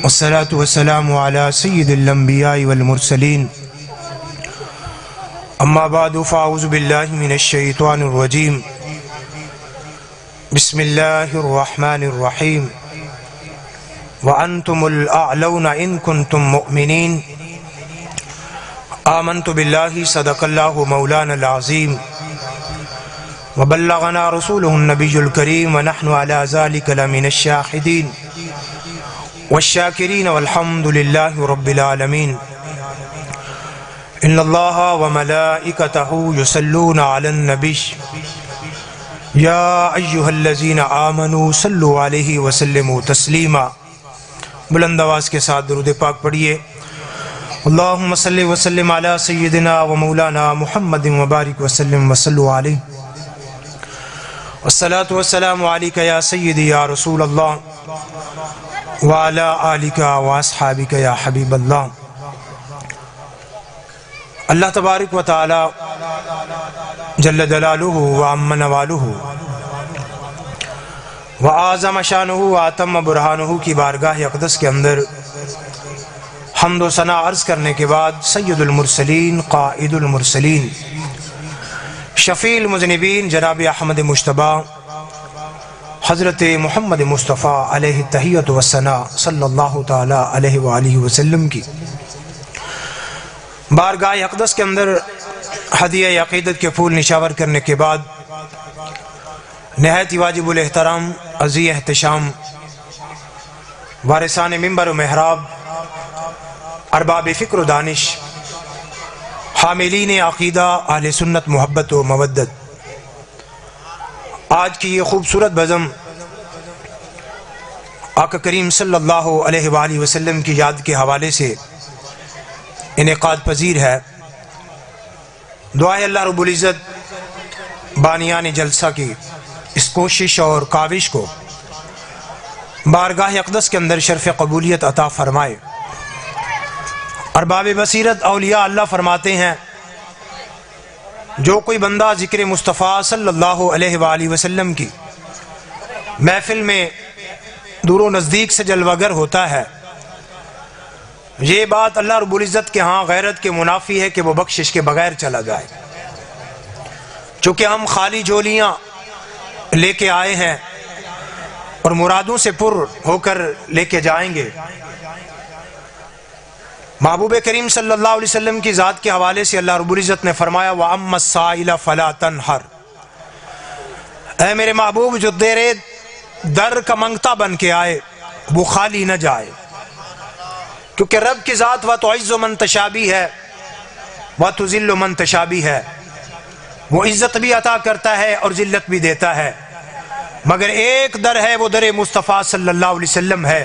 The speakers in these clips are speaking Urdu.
والصلاة والسلام على سید الانبیاء والمرسلین اما بعد فاعوذ باللہ من الشیطان الرجیم بسم اللہ الرحمن الرحیم وَأَنْتُمُ الْأَعْلَوْنَ إِن كُنْتُم مُؤْمِنِينَ آمنت باللہ صدق اللہ مولانا العظیم وبلغنا رسولہ النبی الکریم ونحن على ذلك لمن الشاہدین والشاکرین والحمد للہ رب العالمین ان اللہ وملائکتہ یصلون علی النبی یا ایہا الذین آمنوا صلوا علیہ وسلموا تسلیما۔ بلند آواز کے ساتھ درود پاک پڑھیے۔ اللہم صلی وسلم علی سیدنا و مولانا محمد وبارک وسلم وصلوا علیہ والصلاة والسلام علیکہ یا سیدی یا رسول اللہ وعلی آلکہ واصحابکہ یا حبیب اللہ۔ اللہ تبارک و تعالی جل جلالہ وعم نوالہ وآزم شانہ وآتم برہانہ کی بارگاہ اقدس کے اندر حمد و ثنا عرض کرنے کے بعد سید المرسلین قائد المرسلین شفیع المذنبین جناب احمد مجتبی حضرت محمد مصطفیٰ علیہ التحیۃ والثناء صلی اللہ تعالی علیہ وآلہ وسلم کی بارگاہ اقدس کے اندر ہدیہ عقیدت کے پھول نشاور کرنے کے بعد نہایت واجب الاحترام عزی احتشام وارثان منبر و محراب ارباب فکر و دانش حاملین عقیدہ اہل سنت محبت و مودت، آج کی یہ خوبصورت بزم آقا کریم صلی اللہ علیہ وآلہ وسلم کی یاد کے حوالے سے انعقاد پذیر ہے۔ دعائے اللہ رب العزت بانیان جلسہ کی اس کوشش اور کاوش کو بارگاہ اقدس کے اندر شرف قبولیت عطا فرمائے۔ ارباب بصیرت اولیاء اللہ فرماتے ہیں جو کوئی بندہ ذکر مصطفیٰ صلی اللہ علیہ وآلہ وسلم کی محفل میں دور و نزدیک سے جلوگر ہوتا ہے، یہ بات اللہ رب العزت کے ہاں غیرت کے منافی ہے کہ وہ بخشش کے بغیر چلا جائے۔ چونکہ ہم خالی جولیاں لے کے آئے ہیں اور مرادوں سے پر ہو کر لے کے جائیں گے۔ محبوب کریم صلی اللہ علیہ وسلم کی ذات کے حوالے سے اللہ رب العزت نے فرمایا وَأَمَّا السَّائِلَ فَلَا تَنْحَرْ، اے میرے محبوب جو تیرے در کا منگتا بن کے آئے وہ خالی نہ جائے، کیونکہ رب کی ذات وَتُعِزُّ مَن تَشَاءُ بھی ہے وَتُذِلُّ مَن تَشَاءُ بھی ہے، وہ عزت بھی عطا کرتا ہے اور ذلت بھی دیتا ہے، مگر ایک در ہے وہ در مصطفیٰ صلی اللہ علیہ وسلم ہے،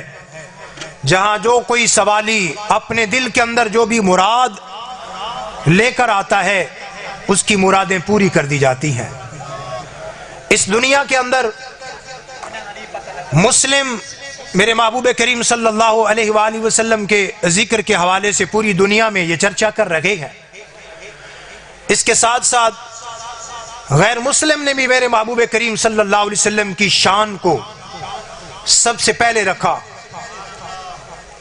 جہاں جو کوئی سوالی اپنے دل کے اندر جو بھی مراد لے کر آتا ہے اس کی مرادیں پوری کر دی جاتی ہیں۔ اس دنیا کے اندر مسلم میرے محبوب کریم صلی اللہ علیہ وآلہ وسلم کے ذکر کے حوالے سے پوری دنیا میں یہ چرچا کر رہے ہیں۔ اس کے ساتھ ساتھ غیر مسلم نے بھی میرے محبوب کریم صلی اللہ علیہ وسلم کی شان کو سب سے پہلے رکھا۔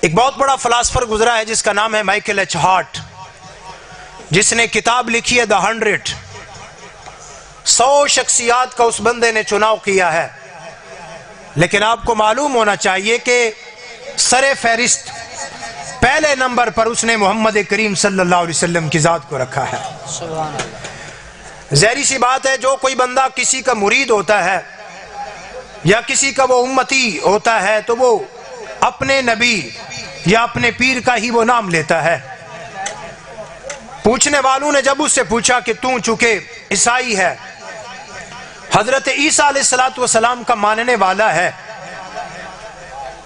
ایک بہت بڑا فلاسفر گزرا ہے جس کا نام ہے مائیکل ایچ ہارٹ، جس نے کتاب لکھی ہے The 100۔ 100 شخصیات کا اس بندے نے چناؤ کیا ہے، لیکن آپ کو معلوم ہونا چاہیے کہ سر فہرست پہلے نمبر پر اس نے محمد کریم صلی اللہ علیہ وسلم کی ذات کو رکھا ہے۔ ظاہری سی بات ہے جو کوئی بندہ کسی کا مرید ہوتا ہے یا کسی کا وہ امتی ہوتا ہے تو وہ اپنے نبی یا اپنے پیر کا ہی وہ نام لیتا ہے۔ پوچھنے والوں نے جب اس سے پوچھا کہ تو چونکہ عیسائی ہے، حضرت عیسیٰ علیہ السلام کا ماننے والا ہے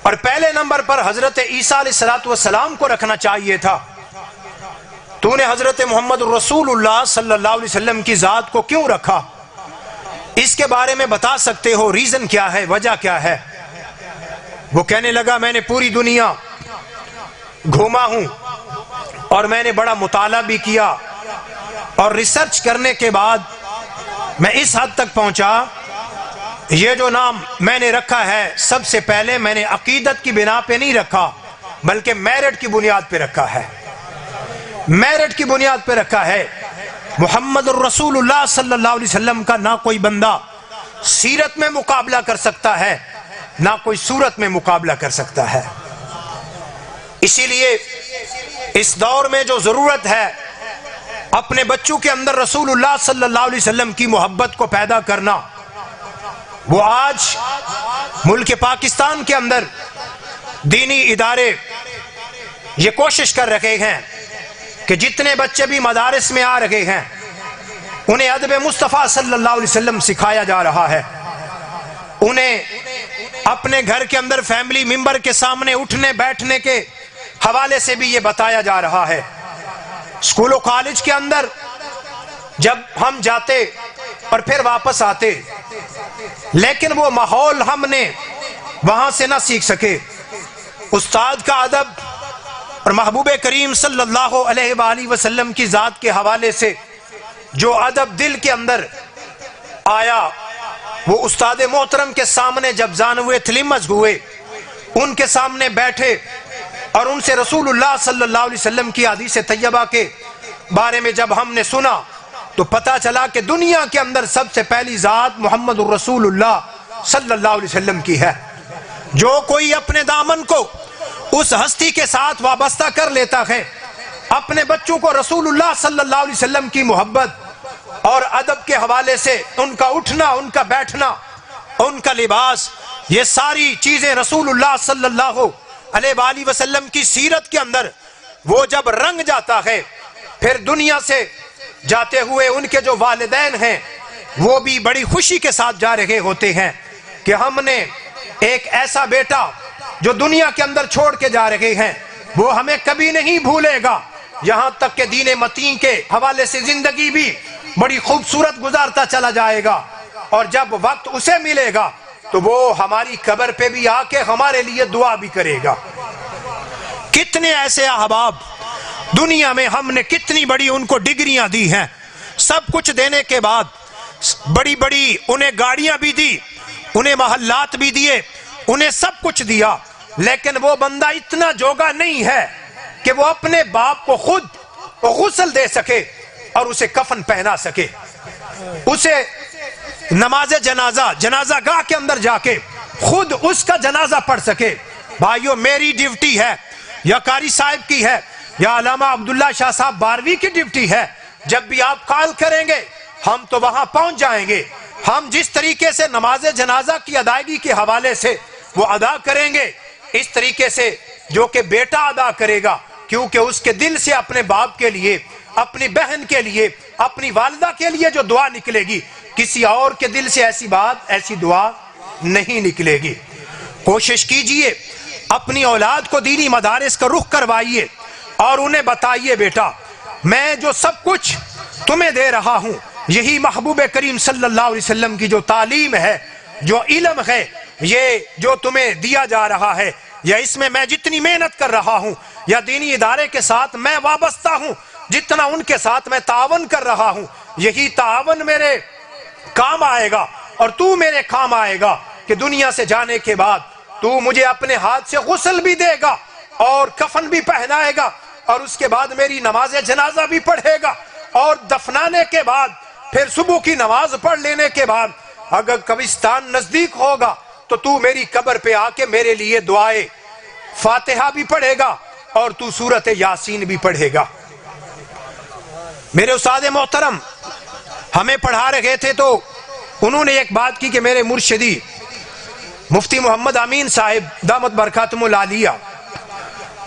اور پہلے نمبر پر حضرت عیسیٰ علیہ السلام کو رکھنا چاہیے تھا، تو نے حضرت محمد رسول اللہ صلی اللہ علیہ وسلم کی ذات کو کیوں رکھا؟ اس کے بارے میں بتا سکتے ہو ریزن کیا ہے، وجہ کیا ہے؟ وہ کہنے لگا میں نے پوری دنیا گھوما ہوں اور میں نے بڑا مطالعہ بھی کیا اور ریسرچ کرنے کے بعد میں اس حد تک پہنچا یہ جو نام میں نے رکھا ہے سب سے پہلے میں نے عقیدت کی بنا پہ نہیں رکھا بلکہ میرٹ کی بنیاد پہ رکھا ہے، میرٹ کی بنیاد پہ رکھا ہے۔ محمد الرسول اللہ صلی اللہ علیہ وسلم کا نہ کوئی بندہ سیرت میں مقابلہ کر سکتا ہے، نہ کوئی صورت میں مقابلہ کر سکتا ہے۔ اسی لیے اس دور میں جو ضرورت ہے اپنے بچوں کے اندر رسول اللہ صلی اللہ علیہ وسلم کی محبت کو پیدا کرنا، وہ آج ملک پاکستان کے اندر دینی ادارے یہ کوشش کر رہے ہیں کہ جتنے بچے بھی مدارس میں آ رہے ہیں انہیں ادب مصطفیٰ صلی اللہ علیہ وسلم سکھایا جا رہا ہے، انہیں اپنے گھر کے اندر فیملی ممبر کے سامنے اٹھنے بیٹھنے کے حوالے سے بھی یہ بتایا جا رہا ہے۔ اسکول و کالج کے اندر جب ہم جاتے اور پھر واپس آتے، لیکن وہ ماحول ہم نے وہاں سے نہ سیکھ سکے۔ استاد کا ادب اور محبوب کریم صلی اللہ علیہ وآلہ وسلم کی ذات کے حوالے سے جو ادب دل کے اندر آیا، وہ استاد محترم کے سامنے جب زانوے تلمذ ہوئے، ان کے سامنے بیٹھے اور ان سے رسول اللہ صلی اللہ علیہ وسلم کی حدیث طیبہ کے بارے میں جب ہم نے سنا تو پتا چلا کہ دنیا کے اندر سب سے پہلی ذات محمد الرسول اللہ صلی اللہ علیہ وسلم کی ہے۔ جو کوئی اپنے دامن کو اس ہستی کے ساتھ وابستہ کر لیتا ہے، اپنے بچوں کو رسول اللہ صلی اللہ علیہ وسلم کی محبت اور ادب کے حوالے سے ان کا اٹھنا، ان کا بیٹھنا، ان کا لباس، یہ ساری چیزیں رسول اللہ صلی اللہ علیہ وآلہ وسلم کی سیرت کے اندر وہ جب رنگ جاتا ہے، پھر دنیا سے جاتے ہوئے ان کے جو والدین ہیں وہ بھی بڑی خوشی کے ساتھ جا رہے ہوتے ہیں کہ ہم نے ایک ایسا بیٹا جو دنیا کے اندر چھوڑ کے جا رہے ہیں، وہ ہمیں کبھی نہیں بھولے گا، یہاں تک کہ دین متین کے حوالے سے زندگی بھی بڑی خوبصورت گزارتا چلا جائے گا، اور جب وقت اسے ملے گا تو وہ ہماری قبر پہ بھی آ کے ہمارے لیے دعا بھی کرے گا۔ کتنے ایسے احباب دنیا میں ہم نے کتنی بڑی ان کو ڈگریاں دی ہیں، سب کچھ دینے کے بعد بڑی بڑی انہیں گاڑیاں بھی دی، انہیں محلات بھی دیے، انہیں سب کچھ دیا، لیکن وہ بندہ اتنا جوگا نہیں ہے کہ وہ اپنے باپ کو خود غسل دے سکے اور اسے کفن پہنا سکے، اسے نماز جنازہ گاہ کے اندر جا کے خود اس کا جنازہ پڑھ سکے۔ بھائیو، میری ڈیوٹی ہے یا قاری صاحب کی ہے یا علامہ عبداللہ شاہ صاحب باروی کی ڈیوٹی ہے، جب بھی آپ کال کریں گے ہم تو وہاں پہنچ جائیں گے۔ ہم جس طریقے سے نماز جنازہ کی ادائیگی کے حوالے سے وہ ادا کریں گے، اس طریقے سے جو کہ بیٹا ادا کرے گا، کیونکہ اس کے دل سے اپنے باپ کے لیے، اپنی بہن کے لیے، اپنی والدہ کے لیے جو دعا نکلے گی، کسی اور کے دل سے ایسی دعا نہیں نکلے گی۔ کوشش کیجئے اپنی اولاد کو دینی مدارس کا رخ کروائیے اور انہیں بتائیے، بیٹا میں جو سب کچھ تمہیں دے رہا ہوں، یہی محبوب کریم صلی اللہ علیہ وسلم کی جو تعلیم ہے، جو علم ہے، یہ جو تمہیں دیا جا رہا ہے، یا اس میں میں جتنی محنت کر رہا ہوں، یا دینی ادارے کے ساتھ میں وابستہ ہوں، جتنا ان کے ساتھ میں تعاون کر رہا ہوں، یہی تعاون میرے کام آئے گا اور تو میرے کام آئے گا کہ دنیا سے جانے کے بعد تو مجھے اپنے ہاتھ سے غسل بھی دے گا اور کفن بھی پہنائے گا، اور اس کے بعد میری نماز جنازہ بھی پڑھے گا، اور دفنانے کے بعد پھر صبح کی نماز پڑھ لینے کے بعد اگر قبرستان نزدیک ہوگا تو میری قبر پہ آ کے میرے لیے دعائے فاتحہ بھی پڑھے گا اور تو سورت یاسین بھی پڑھے گا۔ میرے استاد محترم ہمیں پڑھا رہے تھے تو انہوں نے ایک بات کی کہ میرے مرشدی مفتی محمد امین صاحب دامت برکاتہم العالیہ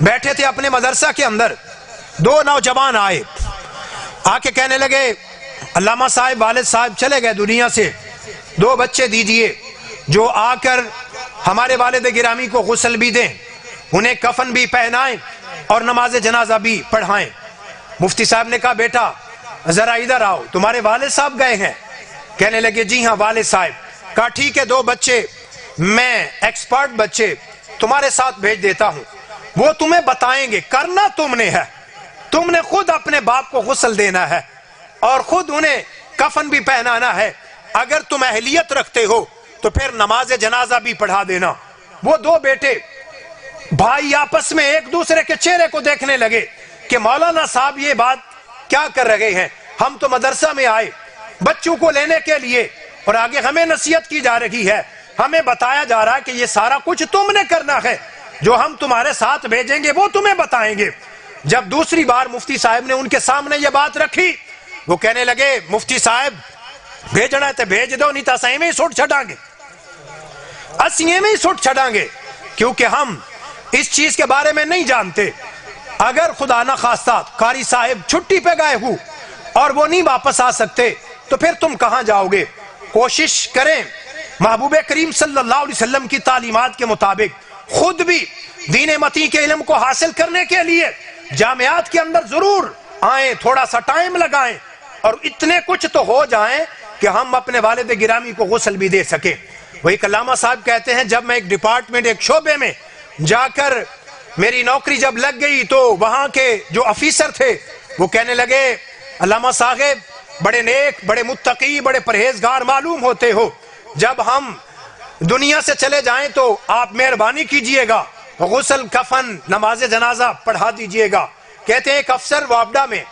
بیٹھے تھے اپنے مدرسہ کے اندر، دو نوجوان آئے، آ کے کہنے لگے علامہ صاحب والد صاحب چلے گئے دنیا سے، دو بچے دیجئے جو آ کر ہمارے والد گرامی کو غسل بھی دیں، انہیں کفن بھی پہنائیں اور نماز جنازہ بھی پڑھائیں۔ مفتی صاحب نے کہا بیٹا ذرا ادھر آؤ، تمہارے والد صاحب گئے ہیں؟ کہنے لگے جی ہاں والد صاحب۔ کہا ٹھیک ہے، دو بچے میں ایکسپرٹ بچے تمہارے ساتھ بھیج دیتا ہوں، وہ تمہیں بتائیں گے، کرنا تم نے ہے، تم نے خود اپنے باپ کو غسل دینا ہے اور خود انہیں کفن بھی پہنانا ہے، اگر تم اہلیت رکھتے ہو تو پھر نماز جنازہ بھی پڑھا دینا۔ وہ دو بیٹے بھائی آپس میں ایک دوسرے کے چہرے کو دیکھنے لگے کہ مولانا صاحب یہ بات کیا کر رہے ہیں. ہم تو مدرسہ میں آئے بچوں کو لینے کے لیے اور آگے ہمیں نصیحت کی جا رہی ہے, ہمیں بتایا جا رہا ہے کہ یہ سارا کچھ تم نے کرنا ہے, جو ہم تمہارے ساتھ بھیجیں گے وہ تمہیں بتائیں گے. جب دوسری بار مفتی صاحب نے ان کے سامنے یہ بات رکھی, وہ کہنے لگے مفتی صاحب بھیجنا ہے تو بھیج دو, نہیں تو اسیں میں ہی سٹ چھڑاں گے, اسیں میں ہی سٹ چھڑاں گے, کیونکہ ہم اس چیز کے بارے میں نہیں جانتے. اگر خدا نہ خواستہ قاری صاحب چھٹی پہ گئے ہو اور وہ نہیں واپس آ سکتے تو پھر تم کہاں جاؤ گے. کوشش کریں محبوب کریم صلی اللہ علیہ وسلم کی تعلیمات کے مطابق خود بھی دین متین کے علم کو حاصل کرنے کے لیے جامعات کے اندر ضرور آئیں, تھوڑا سا ٹائم لگائیں اور اتنے کچھ تو ہو جائیں کہ ہم اپنے والد گرامی کو غسل بھی دے سکیں. وہی علامہ صاحب کہتے ہیں جب میں ایک ڈپارٹمنٹ ایک شعبے میں جا کر میری نوکری جب لگ گئی تو وہاں کے جو افیسر تھے وہ کہنے لگے علامہ صاحب بڑے نیک, بڑے متقی, بڑے پرہیزگار معلوم ہوتے ہو, جب ہم دنیا سے چلے جائیں تو آپ مہربانی کیجئے گا غسل کفن نماز جنازہ پڑھا دیجئے گا. کہتے ہیں ایک افسر وابڈا میں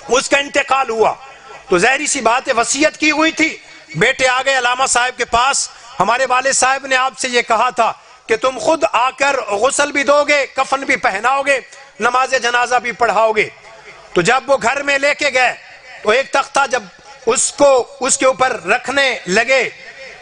اس کا انتقال ہوا تو ظاہری سی بات ہے وصیت کی ہوئی تھی, بیٹے آ گئے علامہ صاحب کے پاس, ہمارے والد صاحب نے آپ سے یہ کہا تھا کہ تم خود آ کر غسل بھی دو گے, کفن بھی پہناؤ گے, نماز جنازہ بھی پڑھاؤ گے. تو جب وہ گھر میں لے کے گئے تو ایک تختہ جب اس کے اوپر رکھنے لگے,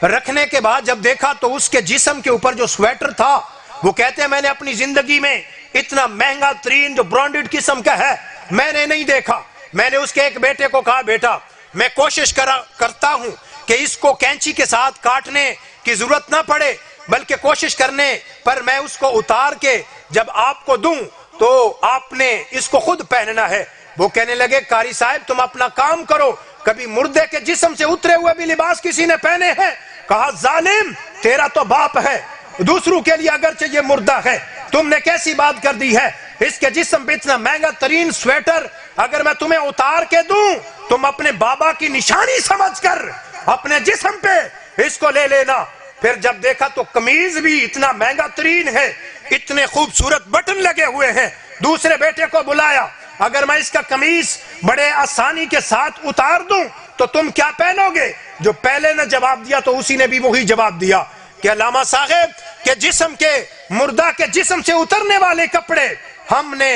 رکھنے کے بعد جب دیکھا تو اس کے جسم کے اوپر جو سویٹر تھا وہ کہتے ہیں میں نے اپنی زندگی میں اتنا مہنگا ترین جو برانڈڈ قسم کا ہے میں نے نہیں دیکھا. میں نے اس کے ایک بیٹے کو کہا بیٹا میں کوشش کرتا ہوں کہ اس کو کینچی کے ساتھ کاٹنے کی ضرورت نہ پڑے, بلکہ کوشش کرنے پر میں اس کو اتار کے جب آپ کو دوں تو آپ نے اس کو خود پہننا ہے. وہ کہنے لگے قاری صاحب تم اپنا کام کرو, کبھی مردے کے جسم سے اترے ہوئے بھی لباس کسی نے پہنے ہیں؟ کہا ظالم تیرا تو باپ ہے, دوسروں کے لیے اگرچہ یہ مردہ ہے, تم نے کیسی بات کر دی ہے, اس کے جسم پہ اتنا مہنگا ترین سویٹر اگر میں تمہیں اتار کے دوں تم اپنے بابا کی نشانی سمجھ کر اپنے جسم پہ اس کو لے لینا. پھر جب دیکھا تو قمیض بھی اتنا مہنگا ترین ہے, اتنے خوبصورت بٹن لگے ہوئے ہیں. دوسرے بیٹے کو بلایا, اگر میں اس کا قمیض بڑے آسانی کے ساتھ اتار دوں تو تم کیا پہنو گے؟ جو پہلے نے جواب دیا تو اسی نے بھی وہی جواب دیا کہ علامہ صاحب کے جسم کے مردہ کے جسم سے اترنے والے کپڑے ہم نے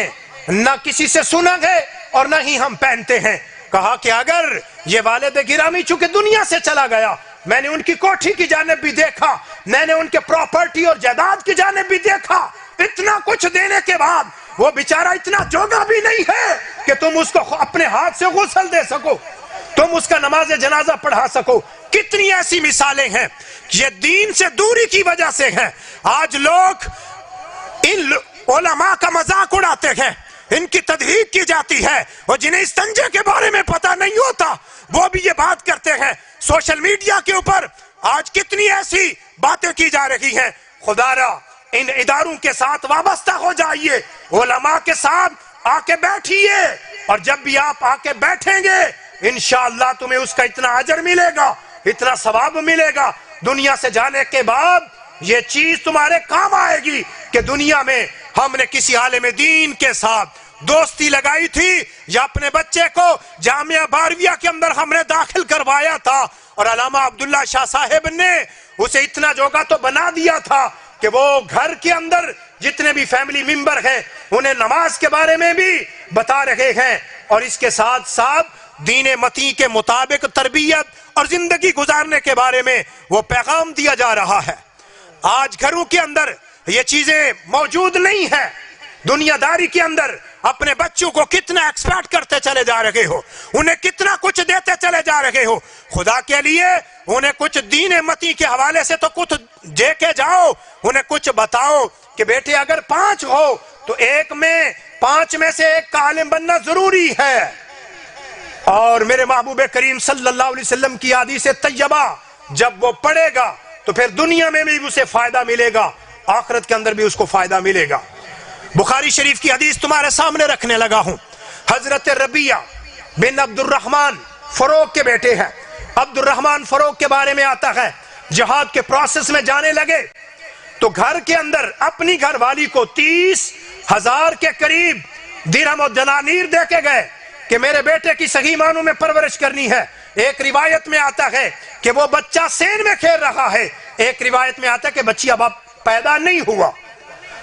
نہ کسی سے سنا ہے اور نہ ہی ہم پہنتے ہیں. کہا کہ اگر یہ والد گرامی چونکہ دنیا سے چلا گیا, میں نے ان کی کوٹھی کی جانب بھی دیکھا, میں نے ان کے پراپرٹی اور جائیداد کی جانب بھی دیکھا, اتنا کچھ دینے کے بعد وہ بیچارہ اتنا جوگا بھی نہیں ہے کہ تم اس کو اپنے ہاتھ سے غسل دے سکو, تم اس کا نماز جنازہ پڑھا سکو. کتنی ایسی مثالیں ہیں, یہ دین سے دوری کی وجہ سے ہیں. آج لوگ ان علماء کا مذاق اڑاتے ہیں, ان کی تضحیق کی جاتی ہے, اور جنہیں استنجے کے بارے میں پتہ نہیں ہوتا وہ بھی یہ بات کرتے ہیں. سوشل میڈیا کے اوپر آج کتنی ایسی باتیں کی جا رہی ہیں. خدا را ان اداروں کے ساتھ وابستہ ہو جائیے, علماء کے ساتھ آ کے بیٹھیے, اور جب بھی آپ آ کے بیٹھیں گے انشاءاللہ تمہیں اس کا اتنا اجر ملے گا, اتنا ثواب ملے گا. دنیا سے جانے کے بعد یہ چیز تمہارے کام آئے گی کہ دنیا میں ہم نے کسی عالم دین کے ساتھ دوستی لگائی تھی, یا اپنے بچے کو جامعہ بارویہ کے اندر ہم نے داخل کروایا تھا, اور علامہ عبداللہ شاہ صاحب نے اسے اتنا جوگا تو بنا دیا تھا کہ وہ گھر کے اندر جتنے بھی فیملی ممبر ہیں انہیں نماز کے بارے میں بھی بتا رہے ہیں, اور اس کے ساتھ ساتھ دین متین کے مطابق تربیت اور زندگی گزارنے کے بارے میں وہ پیغام دیا جا رہا ہے. آج گھروں کے اندر یہ چیزیں موجود نہیں ہیں. دنیا داری کے اندر اپنے بچوں کو کتنا ایکسپیکٹ کرتے چلے جا رہے ہو, انہیں کتنا کچھ دیتے چلے جا رہے ہو. خدا کے لیے انہیں کچھ دین متین کے حوالے سے تو کچھ دے کے جاؤ, انہیں کچھ بتاؤ کہ بیٹے اگر 5 ہو تو 5 میں سے ایک کا عالم بننا ضروری ہے. اور میرے محبوب کریم صلی اللہ علیہ وسلم کی حدیث طیبہ جب وہ پڑھے گا تو پھر دنیا میں بھی اسے فائدہ ملے گا, آخرت کے اندر بھی اس کو فائدہ ملے گا. بخاری شریف کی حدیث تمہارے سامنے رکھنے لگا ہوں. حضرت ربیہ بن عبد الرحمن فروغ کے بیٹے ہیں. عبد الرحمن فروغ کے بارے میں آتا ہے, جہاد کے پروسیس میں جانے لگے, تو گھر کے اندر اپنی گھر والی کو 30,000 کے قریب درہم و دنانیر دے کے گئے کہ میرے بیٹے کی صحیح معنوں میں پرورش کرنی ہے۔ ایک روایت میں آتا ہے کہ وہ بچہ سین میں کھیل رہا ہے، ایک روایت میں آتا ہے کہ بچی اب پیدا نہیں ہوا۔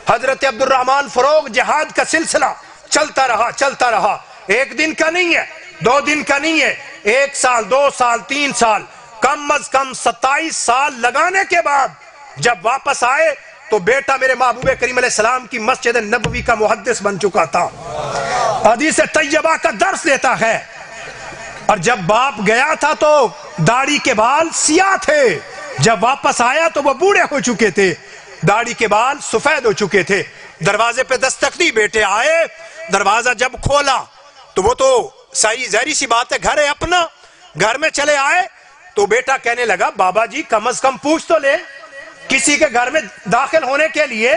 حضرت عبد الرحمن فروغ جہاد کا سلسلہ چلتا رہا، ایک دن کا نہیں ہے، 2 دن کا نہیں ہے، 1 سال 2 سال 3 سال، کم از کم 27 سال لگانے کے بعد جب واپس آئے تو بیٹا میرے محبوب کریم علیہ السلام کی مسجد نبوی کا محدث بن چکا تھا، حدیث طیبہ کا درس دیتا ہے۔ اور جب باپ گیا تھا تو داڑھی کے بال سیاہ تھے، جب واپس آیا تو وہ بوڑھے ہو چکے تھے، داڑھی کے بال سفید ہو چکے تھے۔ دروازے پہ دستک دی، بیٹے آئے، دروازہ جب کھولا تو وہ تو صحیح ظاہری سی بات ہے گھر ہے اپنا، گھر میں چلے آئے تو بیٹا کہنے لگا بابا جی کم از کم پوچھ تو لے، کسی کے گھر میں داخل ہونے کے لیے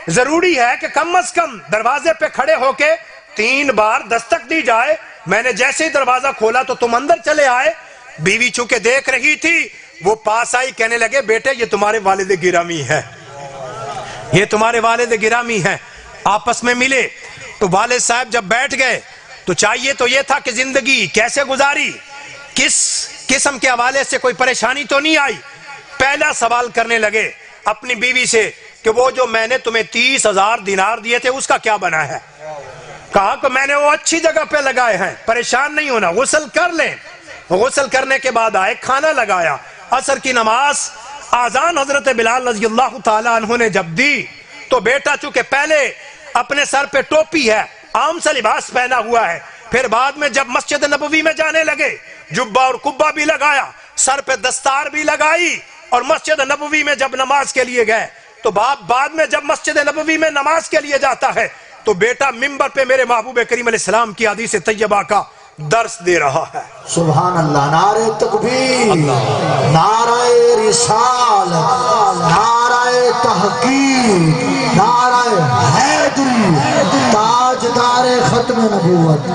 ضروری ہے کہ کم از کم دروازے پہ کھڑے ہو کے 3 بار دستک دی جائے۔ میں نے جیسے ہی دروازہ کھولا تو تم اندر چلے آئے۔ بیوی چونکہ دیکھ رہی تھی وہ پاس آئی، کہنے لگے بیٹے یہ تمہارے والد گرامی ہے، یہ تمہارے والد گرامی ہے۔ آپس میں ملے تو والد صاحب جب بیٹھ گئے تو چاہیے تو یہ تھا کہ زندگی کیسے گزاری، کس قسم کے حوالے سے کوئی پریشانی تو نہیں آئی۔ پہلا سوال کرنے لگے اپنی بیوی سے کہ وہ جو میں نے تمہیں 30,000 دینار دیے تھے اس کا کیا بنا ہے؟ کہا کہ میں نے وہ اچھی جگہ پہ لگائے ہیں، پریشان نہیں ہونا، غسل کر لیں۔ غسل کرنے کے بعد آئے، کھانا لگایا، عصر کی نماز، آذان حضرت بلال رضی اللہ تعالیٰ عنہ نے جب دی تو بیٹا چونکہ پہلے اپنے سر پہ ٹوپی ہے، عام سا لباس پہنا ہوا ہے، پھر بعد میں جب مسجد نبوی میں جانے لگے جبہ اور قبہ بھی لگایا، سر پہ دستار بھی لگائی، اور مسجد نبوی میں جب نماز کے لیے گئے تو باپ بعد میں جب مسجد نبوی میں نماز کے لیے جاتا ہے تو بیٹا منبر پہ میرے محبوب کریم علیہ السلام کی حدیث طیبہ کا درس دے رہا ہے۔ سبحان اللہ، نعرہ تکبیر، نعرہ رسالت، نعرہ تحقیق، نعرہ حیدری، تاجدار ختم نبوت۔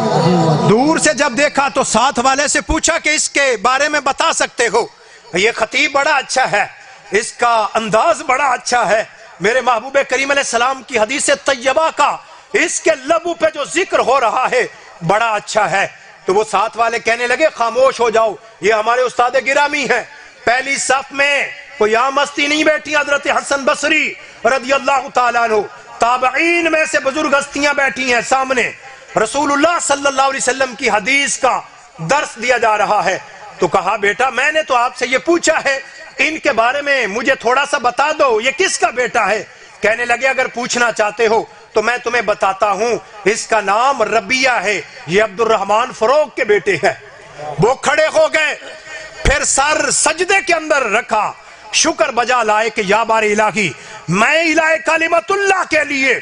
دور سے جب دیکھا تو ساتھ والے سے پوچھا کہ اس کے بارے میں بتا سکتے ہو؟ یہ خطیب بڑا اچھا ہے، اس کا انداز بڑا اچھا ہے، میرے محبوب کریم علیہ السلام کی حدیث طیبہ کا اس کے لبوں پہ جو ذکر ہو رہا ہے بڑا اچھا ہے۔ تو وہ ساتھ والے کہنے لگے خاموش ہو جاؤ، یہ ہمارے استاد گرامی ہیں۔ پہلی صف میں کوئی عام ہستی نہیں بیٹھی، حضرت حسن بصری رضی اللہ تعالیٰ عنہ، تابعین میں سے بزرگ ہستیاں بیٹھی ہیں سامنے، رسول اللہ صلی اللہ علیہ وسلم کی حدیث کا درس دیا جا رہا ہے۔ تو کہا بیٹا میں نے تو آپ سے یہ پوچھا ہے، ان کے بارے میں مجھے تھوڑا سا بتا دو، یہ کس کا بیٹا ہے؟ کہنے لگے اگر پوچھنا چاہتے ہو تو میں تمہیں بتاتا ہوں، اس کا نام ربیہ ہے، یہ عبد الرحمن فروغ کے بیٹے ہیں۔ وہ کھڑے ہو گئے، پھر سر سجدے کے اندر رکھا، شکر بجا لائے کہ یا بار الہی میں الہ کلمت اللہ کے لیے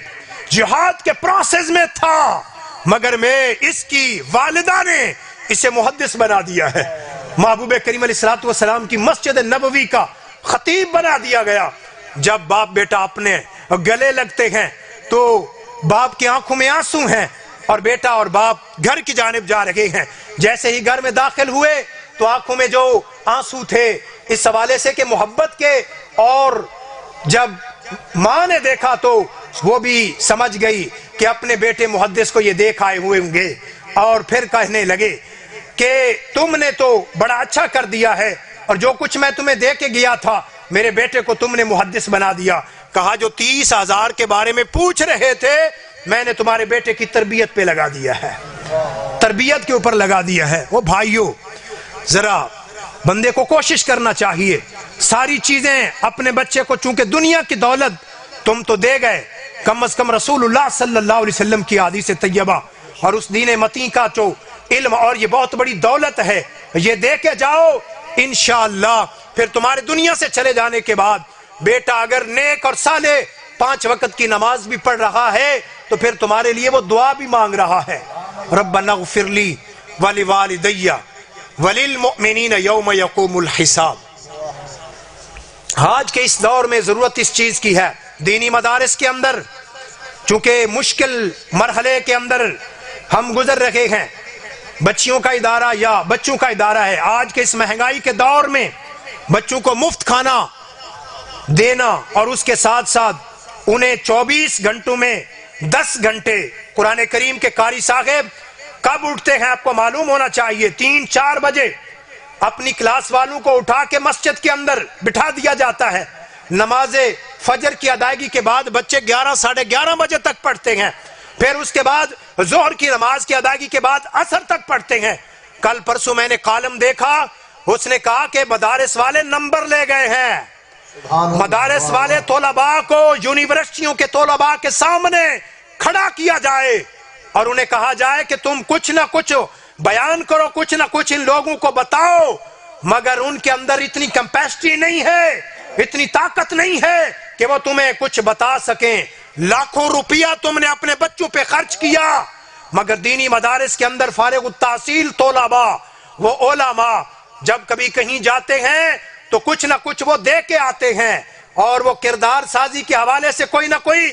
جہاد کے پروسیس میں تھا، مگر میں اس کی والدہ نے اسے محدث بنا دیا ہے، محبوب کریم علیہ السلام کی مسجد نبوی کا خطیب بنا دیا گیا۔ جب باپ بیٹا اپنے گلے لگتے ہیں تو باپ کی آنکھوں میں آنسو ہیں، اور بیٹا اور باپ گھر کی جانب جا رہے ہیں۔ جیسے ہی گھر میں داخل ہوئے تو آنکھوں میں جو آنسو تھے اس حوالے سے کہ محبت کے، اور جب ماں نے دیکھا تو وہ بھی سمجھ گئی کہ اپنے بیٹے محدث کو یہ دیکھ آئے ہوئے ہوں گے، اور پھر کہنے لگے کہ تم نے تو بڑا اچھا کر دیا ہے، اور جو کچھ میں تمہیں دے کے گیا تھا میرے بیٹے کو تم نے محدث بنا دیا۔ کہا جو 30,000 کے بارے میں پوچھ رہے تھے میں نے تمہارے بیٹے کی تربیت پہ لگا دیا ہے، تربیت کے اوپر لگا دیا ہے۔ وہ بھائیو ذرا بندے کو کوشش کرنا چاہیے، ساری چیزیں اپنے بچے کو، چونکہ دنیا کی دولت تم تو دے گئے، کم از کم رسول اللہ صلی اللہ علیہ وسلم کی حدیث طیبہ اور اس دین متین کا جو علم، اور یہ بہت بڑی دولت ہے، یہ دے کے جاؤ انشاءاللہ۔ پھر تمہارے دنیا سے چلے جانے کے بعد بیٹا اگر نیک اور صالح 5 وقت کی نماز بھی پڑھ رہا ہے تو پھر تمہارے لیے وہ دعا بھی مانگ رہا ہے، ربنا اغفر لی ولوالدی وللمؤمنین یوم یقوم الحساب۔ آج کے اس دور میں ضرورت اس چیز کی ہے، دینی مدارس کے اندر چونکہ مشکل مرحلے کے اندر ہم گزر رہے ہیں، بچیوں کا ادارہ یا بچوں کا ادارہ ہے، آج کے اس مہنگائی کے دور میں بچوں کو مفت کھانا دینا اور اس کے ساتھ ساتھ انہیں 24 گھنٹوں میں 10 گھنٹے قرآن کریم کے قاری صاحب کب اٹھتے ہیں آپ کو معلوم ہونا چاہیے، 3-4 بجے اپنی کلاس والوں کو اٹھا کے مسجد کے اندر بٹھا دیا جاتا ہے. نماز فجر کی ادائیگی کے بعد بچے 11-11:30 بجے تک پڑھتے ہیں، پھر اس کے بعد ظہر کی نماز کی ادائیگی کے بعد عصر تک پڑھتے ہیں. کل پرسوں میں نے کالم دیکھا، اس نے کہا کہ مدارس والے نمبر لے گئے ہیں. مدارس والے طلباء کو یونیورسٹیوں کے طلباء کے سامنے کھڑا کیا جائے اور انہیں کہا جائے کہ تم کچھ نہ کچھ بیان کرو، کچھ نہ کچھ ان لوگوں کو بتاؤ، مگر ان کے اندر اتنی کیپیسٹی نہیں ہے، اتنی طاقت نہیں ہے کہ وہ تمہیں کچھ بتا سکیں. لاکھوں روپیہ تم نے اپنے بچوں پہ خرچ کیا، مگر دینی مدارس کے اندر فارغ التحصیل طلباء وہ علماء جب کبھی کہیں جاتے ہیں تو کچھ نہ کچھ وہ دے کے آتے ہیں اور وہ کردار سازی کے حوالے سے کوئی نہ کوئی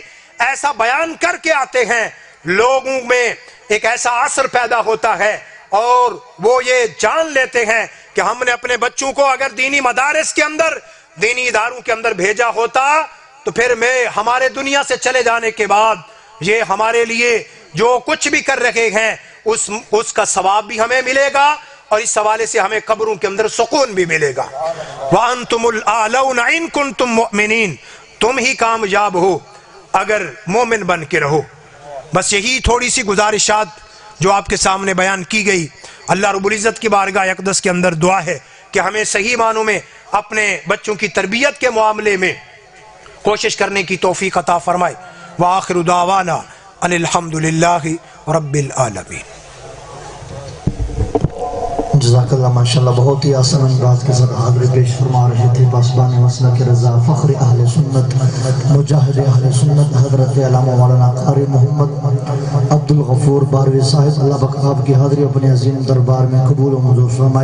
ایسا بیان کر کے آتے ہیں. لوگوں میں ایک ایسا اثر پیدا ہوتا ہے اور وہ یہ جان لیتے ہیں کہ ہم نے اپنے بچوں کو اگر دینی مدارس کے اندر، دینی اداروں کے اندر بھیجا ہوتا تو پھر ہمارے دنیا سے چلے جانے کے بعد یہ ہمارے لیے جو کچھ بھی کر رہے ہیں اس کا ثواب بھی ہمیں ملے گا اور اس حوالے سے ہمیں قبروں کے اندر سکون بھی ملے گا. وَأَنْتُمُ الْأَعْلَوْنَ إِن كُنْتُم مُؤْمِنِينَ، تم ہی کامیاب ہو اگر مومن بن کے رہو. بس یہی تھوڑی سی گزارشات جو آپ کے سامنے بیان کی گئی. اللہ رب العزت کی بارگاہ اقدس کے اندر دعا ہے کہ ہمیں صحیح معنوں میں اپنے بچوں کی تربیت کے معاملے میں کوشش کرنے کی توفیق عطا فرمائے. وآخر دعوانا ان الحمد للہ رب العالمین. جزاک اللہ، ماشاءاللہ بہت ہی آسان انداز کے ساتھ حاضر پیش فرما رہے تھے پاسبان مسلک رضا، فخر اہل سنت، مجاہد اہل سنت حضرت علامہ مولانا قاری محمد عبد الغفور باروی صاحب. اللہ بک آپ کی حاضری اپنے عظیم دربار میں قبول و منظور فرمائے.